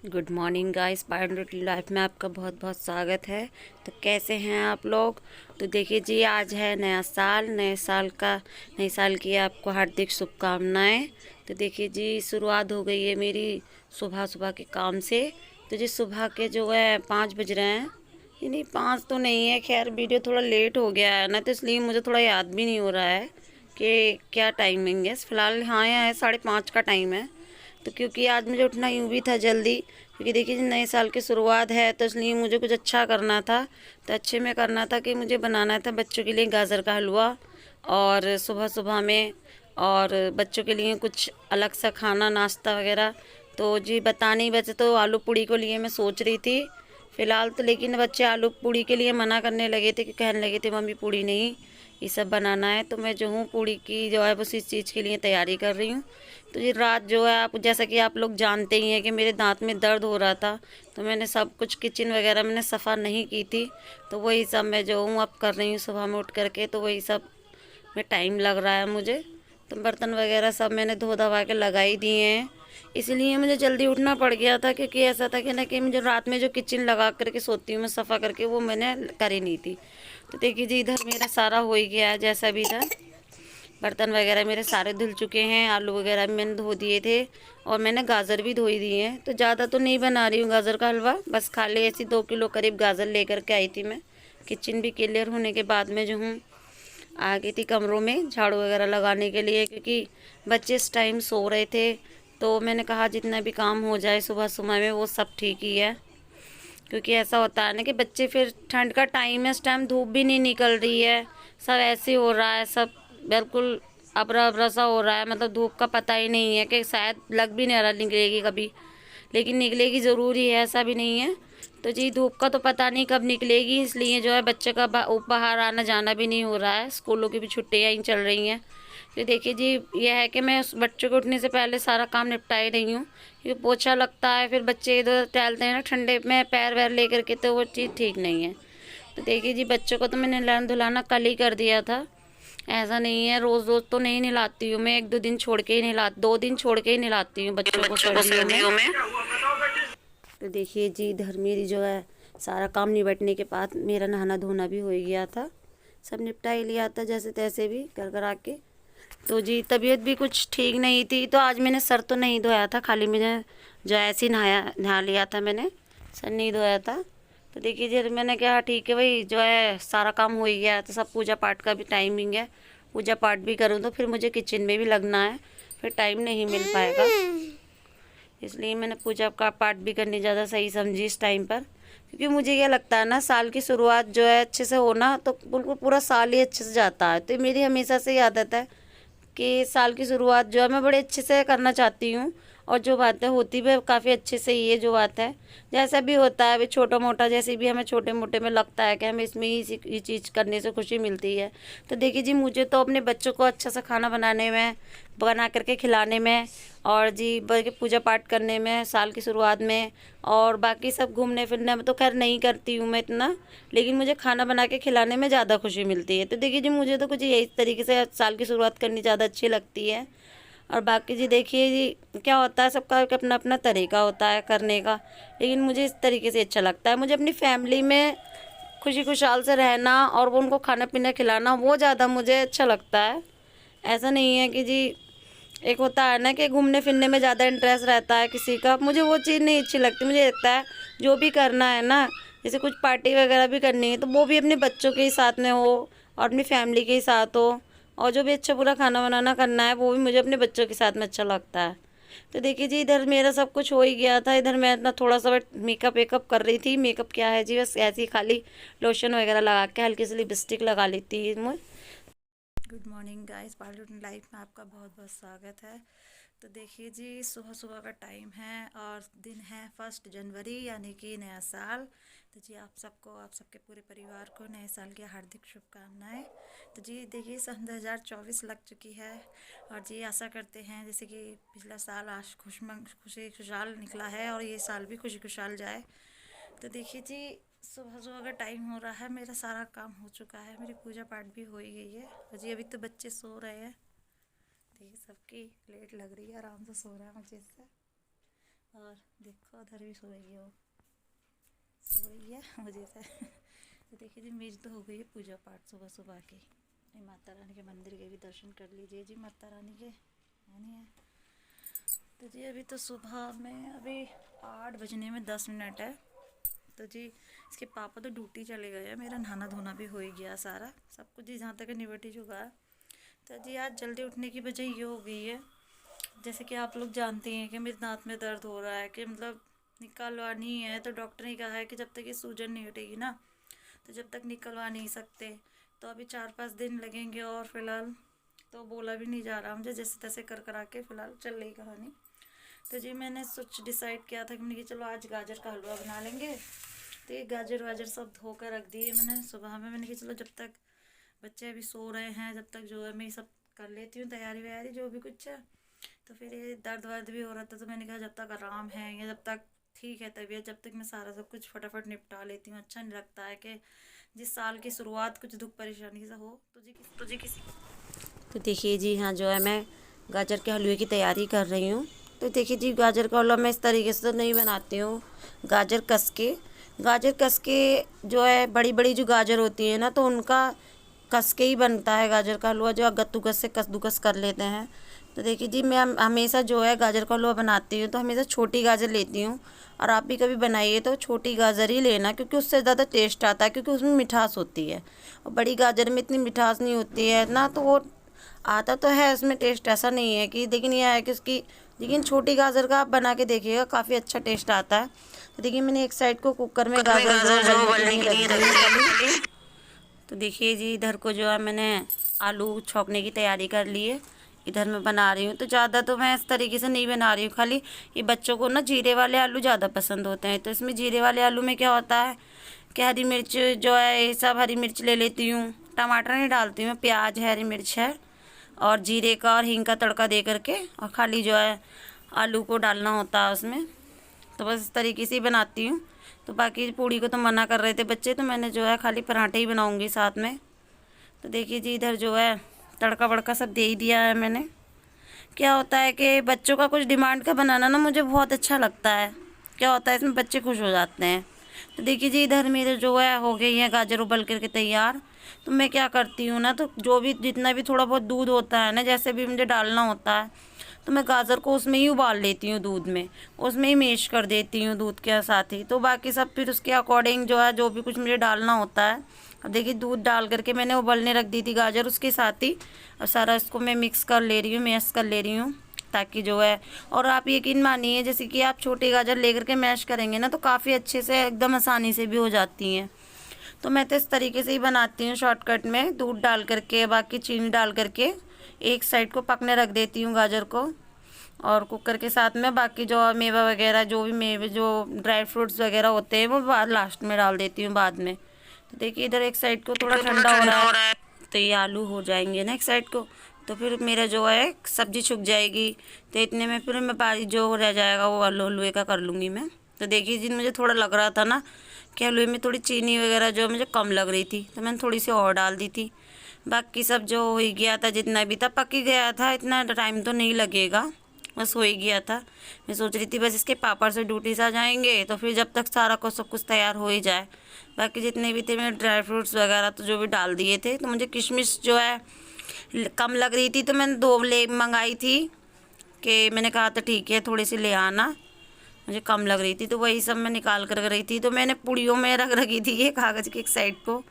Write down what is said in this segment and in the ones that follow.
Good morning guys, पायन routine life में आपका बहुत बहुत स्वागत है। तो कैसे हैं आप लोग। तो देखिए जी, आज है नया साल। नए साल की आपको हार्दिक शुभकामनाएं। तो देखिए जी, शुरुआत हो गई है मेरी सुबह सुबह के काम से। तो जी सुबह के जो है 5 बज रहे हैं। ये नहीं, 5 तो नहीं है, खैर वीडियो थोड़ा लेट हो गया है ना, तो इसलिए मुझे थोड़ा याद भी नहीं हो रहा है कि क्या टाइमिंग है। फ़िलहाल हाँ, यहाँ है 5:30 का टाइम है। तो क्योंकि आज मुझे उठना यूँ भी था जल्दी, क्योंकि देखिए नए साल की शुरुआत है, तो इसलिए मुझे कुछ अच्छा करना था। तो अच्छे में करना था कि मुझे बनाना था बच्चों के लिए गाजर का हलवा, और सुबह सुबह में, और बच्चों के लिए कुछ अलग सा खाना नाश्ता वगैरह। तो जी बताने ही बचे, तो आलू पूड़ी को लिए मैं सोच रही थी फ़िलहाल तो, लेकिन बच्चे आलू पूड़ी के लिए मना करने लगे थे, कि कहने लगे थे मम्मी पूड़ी नहीं, ये सब बनाना है। तो मैं जो हूँ पूड़ी की जो है बस इस चीज़ के लिए तैयारी कर रही हूँ। तो ये रात जो है, आप जैसा कि आप लोग जानते ही हैं कि मेरे दांत में दर्द हो रहा था, तो मैंने सब कुछ किचन वगैरह मैंने सफ़ा नहीं की थी। तो वही सब मैं जो हूँ अब कर रही हूँ सुबह में उठ करके। तो वही सब में टाइम लग रहा है मुझे। तो बर्तन वगैरह सब मैंने धो धवा के लगा ही दिए हैं, इसलिए मुझे जल्दी उठना पड़ गया था, क्योंकि ऐसा था कि ना कि मुझे रात में जो किचन लगा करके सोती हूँ मैं सफ़ा करके, वो मैंने करी नहीं थी। तो देखिए जी, इधर मेरा सारा हो ही गया है जैसा भी था। बर्तन वगैरह मेरे सारे धुल चुके हैं, आलू वगैरह भी मैंने धो दिए थे, और मैंने गाजर भी धोई दिए हैं। तो ज़्यादा तो नहीं बना रही हूँ गाजर का हलवा, बस खाली ऐसी 2 किलो करीब गाजर लेकर के आई थी मैं। किचन भी क्लियर होने के बाद में जो हूँ आ गई थी कमरों में झाड़ू वगैरह लगाने के लिए, क्योंकि बच्चे इस टाइम सो रहे थे। तो मैंने कहा जितना भी काम हो जाए सुबह सुबह में वो सब ठीक ही है, क्योंकि ऐसा होता है ना कि बच्चे, फिर ठंड का टाइम है, इस टाइम धूप भी नहीं निकल रही है, सब ऐसे हो रहा है, सब बिल्कुल अबरा अबरा सा हो रहा है, मतलब धूप का पता ही नहीं है, कि शायद लग भी नहीं रहा निकलेगी कभी, लेकिन निकलेगी ज़रूरी है, ऐसा भी नहीं है। तो जी धूप का तो पता नहीं कब निकलेगी, इसलिए जो है बच्चे का बाहर आना जाना भी नहीं हो रहा है, स्कूलों की भी छुट्टियाँ ही चल रही हैं। तो देखिए जी, यह है कि मैं उस बच्चों को उठने से पहले सारा काम निपटा ही रही हूँ, क्योंकि पोछा लगता है, फिर बच्चे इधर टहलते हैं ना ठंडे में पैर वैर लेकर के, तो वो चीज़ ठीक नहीं है। तो देखिए जी, बच्चों को तो मैंने नहलाना धुलाना कल ही कर दिया था। ऐसा नहीं है, रोज़ रोज़ तो नहीं नहलाती हूँ मैं, 1-2 दिन छोड़ के ही नहला 2 दिन छोड़ के ही नहलाती हूँ बच्चों को सर्दियों में। तो देखिए जी, इधर मेरी जो है सारा काम निपटने के बाद मेरा नहाना धोना भी हो ही गया था, सब निपटा ही लिया था जैसे तैसे भी कर कर आके। तो जी तबीयत भी कुछ ठीक नहीं थी, तो आज मैंने सर तो नहीं धोया था, खाली मैंने जो ऐसे ही नहा लिया था मैंने, सर नहीं धोया था। तो देखिए जी, मैंने कहा ठीक है भाई, जो है सारा काम हो ही गया, तो सब पूजा पाठ का भी टाइमिंग है, पूजा पाठ भी करूँ तो फिर मुझे किचन में भी लगना है, फिर टाइम नहीं मिल पाएगा, इसलिए मैंने पूजा का पाठ भी करनी ज़्यादा सही समझी इस टाइम पर। क्योंकि मुझे ये लगता है ना, साल की शुरुआत जो है अच्छे से होना, तो बिल्कुल पूरा साल ही अच्छे से जाता है। तो मेरी हमेशा से ये आदत है कि साल की शुरुआत जो है मैं बड़े अच्छे से करना चाहती हूँ, और जो बातें होती भी काफ़ी अच्छे से, ये जो बात है जैसा भी होता है, अभी छोटा मोटा जैसे भी हमें छोटे मोटे में लगता है कि हमें इसमें ही ये चीज़ करने से खुशी मिलती है। तो देखिए जी, मुझे तो अपने बच्चों को अच्छा सा खाना बनाने में, बना करके खिलाने में, और जी बल्कि पूजा पाठ करने में साल की शुरुआत में, और बाकी सब घूमने फिरने में तो खैर नहीं करती हूँ मैं इतना, लेकिन मुझे खाना बना के खिलाने में ज़्यादा खुशी मिलती है। तो देखिए जी, मुझे तो कुछ यही तरीके से साल की शुरुआत करनी ज़्यादा अच्छी लगती है। और बाकी जी देखिए जी, क्या होता है, सबका एक अपना अपना तरीका होता है करने का, लेकिन मुझे इस तरीके से अच्छा लगता है। मुझे अपनी फैमिली में खुशी खुशहाल से रहना, और वो उनको खाना पीना खिलाना, वो ज़्यादा मुझे अच्छा लगता है। ऐसा नहीं है कि जी, एक होता है ना कि घूमने फिरने में ज़्यादा इंटरेस्ट रहता है किसी का, मुझे वो चीज़ नहीं अच्छी लगती। मुझे लगता है जो भी करना है ना, जैसे कुछ पार्टी वगैरह भी करनी है, तो वो भी अपने बच्चों के ही साथ में हो, और अपनी फैमिली के ही साथ हो, और जो भी अच्छा पूरा खाना बनाना करना है वो भी मुझे अपने बच्चों के साथ में अच्छा लगता है। तो देखिए जी, इधर मेरा सब कुछ हो ही गया था, इधर मैं अपना थोड़ा सा मेकअप वेकअप कर रही थी। मेकअप क्या है जी, बस ऐसे ही खाली लोशन वगैरह लगा के हल्की सी लिपस्टिक लगा लेती हूँ मैं। Good morning guys, parlour life में आपका बहुत बहुत स्वागत है। तो देखिए जी, सुबह सुबह का टाइम है, और दिन है 1 जनवरी, यानी कि नया साल। तो जी आप सबको, आप सबके पूरे परिवार को नए साल की हार्दिक शुभकामनाएं। तो जी देखिए, सन 2024 लग चुकी है, और जी आशा करते हैं जैसे कि पिछला साल आज खुशी खुशहाल निकला है, और ये साल भी खुशी खुशहाल जाए। तो देखिए जी, सुबह सुबह का टाइम हो रहा है, मेरा सारा काम हो चुका है, मेरी पूजा पाठ भी हो ही गई है, और जी अभी तो बच्चे सो रहे हैं। देखिए सबकी लेट लग रही है, आराम से सो रहा है मजे से। और देखो उधर भी सो रही है, वो सो रही है मुझे से। तो देखिए जी मेरी तो हो गई है पूजा पाठ सुबह सुबह की। माता रानी के मंदिर के भी दर्शन कर लीजिए जी, माता रानी के है नहीं है। तो जी अभी तो सुबह में अभी 8 बजने में 10 मिनट है। तो जी इसके पापा तो ड्यूटी चले गए हैं, मेरा नहाना धोना भी हो ही गया सारा सब कुछ जी, जहाँ तक निबट ही चुका है। तो जी आज जल्दी उठने की वजह ये हो गई है, जैसे कि आप लोग जानते हैं कि मेरे दांत में दर्द हो रहा है, कि मतलब निकलवानी है। तो डॉक्टर ने कहा है कि जब तक ये सूजन नहीं हटेगी ना, तो जब तक निकलवा नहीं सकते। तो अभी 4-5 दिन लगेंगे, और फिलहाल तो बोला भी नहीं जा रहा मुझे, जैसे तैसे कर करा के फ़िलहाल चल रही कहानी। तो जी मैंने डिसाइड किया था कि मैंने कि चलो आज गाजर का हलवा बना लेंगे। तो ये गाजर वाजर सब धो कर रख दिए मैंने सुबह में। मैंने कि चलो जब तक बच्चे अभी सो रहे हैं, जब तक जो है मैं सब कर लेती हूँ तैयारी वैयारी जो भी कुछ है। तो फिर ये दर्द वर्द भी हो रहा था, तो मैंने कहा जब तक आराम है या जब तक ठीक है तबीयत, जब तक मैं सारा सब कुछ फटाफट निपटा लेती हूँ। अच्छा नहीं लगता है कि जिस साल की शुरुआत कुछ दुख परेशानी से हो। तो जी किसी तो देखिए जी, हाँ जो है मैं गाजर के हलवे की तैयारी कर रही हूँ। तो देखिए जी, गाजर का हलवा मैं इस तरीके से तो नहीं बनाती हूँ। गाजर कस के जो है, बड़ी बड़ी जो गाजर होती है ना, तो उनका कस के ही बनता है गाजर का हलवा, जो गत्तुकस से कद्दूकस कर लेते हैं। तो देखिए जी, मैं हमेशा जो है गाजर का हलवा बनाती हूँ तो हमेशा छोटी गाजर लेती हूँ। और आप भी कभी बनाइए तो छोटी गाजर ही लेना, क्योंकि उससे ज़्यादा टेस्ट आता है, क्योंकि उसमें मिठास होती है। और बड़ी गाजर में इतनी मिठास नहीं होती है ना, तो वो आता तो है उसमें टेस्ट, ऐसा नहीं है कि, लेकिन यह है कि उसकी, लेकिन छोटी गाजर का आप बना के देखिएगा, काफ़ी अच्छा टेस्ट आता है। तो देखिए मैंने एक साइड को कुकर में गाजर जो उबलने के लिए रख दी है। तो देखिए जी, इधर को जो है मैंने आलू छौंकने की तैयारी कर ली है। इधर मैं बना रही हूँ, तो ज़्यादा तो मैं इस तरीके से नहीं बना रही हूँ, खाली ये बच्चों को ना जीरे वाले आलू ज़्यादा पसंद होते हैं। तो इसमें जीरे वाले आलू में क्या होता है कि हरी मिर्च जो है, ये सब हरी मिर्च ले लेती हूँ, टमाटर नहीं डालती हूँ, प्याज है, हरी मिर्च है, और जीरे का और हींग का तड़का दे करके, और खाली जो है आलू को डालना होता है उसमें। तो बस इस तरीके से ही बनाती हूँ। तो बाकी पूड़ी को तो मना कर रहे थे बच्चे, तो मैंने जो है खाली पराठे ही बनाऊँगी साथ में। तो देखिए जी, इधर जो है तड़का वड़का सब दे ही दिया है मैंने। क्या होता है कि बच्चों का कुछ डिमांड का बनाना ना मुझे बहुत अच्छा लगता है। क्या होता है इसमें बच्चे खुश हो जाते हैं। तो देखिए जी, इधर मेरे जो है हो गई है गाजर उबल करके तैयार। तो मैं क्या करती हूँ ना, तो जो भी जितना भी थोड़ा बहुत दूध होता है ना, जैसे भी मुझे डालना होता है, तो मैं गाजर को उसमें ही उबाल लेती हूँ, दूध में उसमें ही मैश कर देती हूँ दूध के साथ ही। तो बाकी सब फिर उसके अकॉर्डिंग जो है जो भी कुछ मुझे डालना होता है। अब देखिए दूध डाल करके मैंने उबलने रख दी थी गाजर उसके साथ ही, और सारा इसको मैं मिक्स कर ले रही हूँ, मैश कर ले रही हूँ, ताकि जो है, और आप यकीन मानिए जैसे कि आप छोटी गाजर लेकर के मैश करेंगे ना, तो काफ़ी अच्छे से एकदम आसानी से भी हो जाती हैं। तो मैं तो इस तरीके से ही बनाती हूँ शॉर्टकट में, दूध डाल करके बाकी चीनी डाल करके एक साइड को पकने रख देती हूँ गाजर को, और कुकर के साथ में बाकी जो मेवा वगैरह, जो भी मेवे, जो ड्राई फ्रूट्स वगैरह होते हैं, वो बाद लास्ट में डाल देती हूँ बाद में। तो देखिए इधर एक साइड को थोड़ा ठंडा हो रहा है, तो ये आलू हो जाएंगे ना एक साइड को, तो फिर मेरा जो है सब्जी छुक जाएगी। तो इतने में फिर मैं बारी जो रह जाएगा वो आलू हलवे का कर लूँगी मैं। तो देखिए जी, मुझे थोड़ा लग रहा था ना कि हलवे में थोड़ी चीनी वगैरह जो मुझे कम लग रही थी, तो मैंने थोड़ी सी और डाल दी थी। बाकी सब जो हो ही गया था, जितना भी था पक ही गया था, इतना टाइम तो नहीं लगेगा, बस हो ही गया था। मैं सोच रही थी बस इसके पापड़ से ड्यूटी से आ जाएंगे, तो फिर जब तक सारा को सब कुछ तैयार हो ही जाए। बाकी जितने भी थे मैंने ड्राई फ्रूट्स वगैरह तो जो भी डाल दिए थे। तो मुझे किशमिश जो है कम लग रही थी, तो मैंने 2 ले मंगाई थी, कि मैंने कहा था ठीक है थोड़ी सी ले आना, मुझे कम लग रही थी, तो वही सब मैं निकाल कर रही थी। तो मैंने पूड़ियों में रख रखी थी ये कागज़ की एक साइड को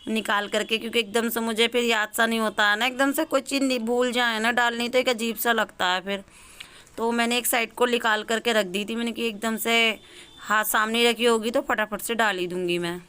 निकाल करके, क्योंकि एकदम से मुझे फिर याद सा नहीं होता है ना, एकदम से कोई चीज़ नहीं भूल जाए ना डालनी, तो एक अजीब सा लगता है फिर। तो मैंने एक साइड को निकाल करके रख दी थी, मैंने कि एकदम से हाथ सामने रखी होगी तो फटाफट से डाल ही दूँगी मैं।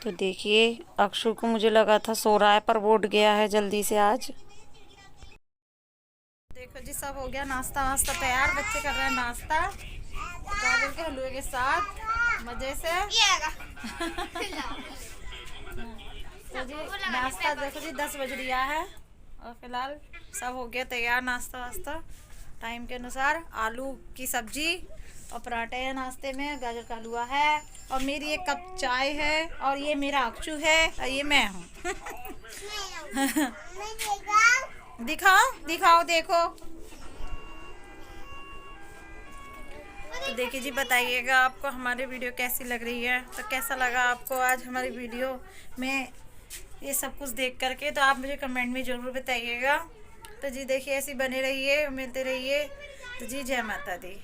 तो देखिए अक्षु को मुझे लगा था सो रहा है पर वो उठ गया है जल्दी से आज। देखो जी सब हो गया, नाश्ता वास्ता तैयार, बच्चे कर रहे हैं नाश्ता गाजर के हलवे के साथ मजे से। तो जी नाश्ता देखो जी 10 बज रहा है और फिलहाल सब हो गया तैयार नाश्ता वास्ता टाइम के अनुसार। आलू की सब्जी और पराठे हैं नाश्ते में, गाजर का हलवा है और मेरी एक कप चाय है और ये मेरा अक्षु है और ये मैं हूँ। दिखाओ दिखाओ देखो। तो देखिए जी बताइएगा आपको हमारी वीडियो कैसी लग रही है, तो कैसा लगा आपको आज हमारी वीडियो में ये सब कुछ देख करके, तो आप मुझे कमेंट में ज़रूर बताइएगा। तो जी देखिए ऐसी बने रहिए, मिलते रहिए। तो जी जय माता दी।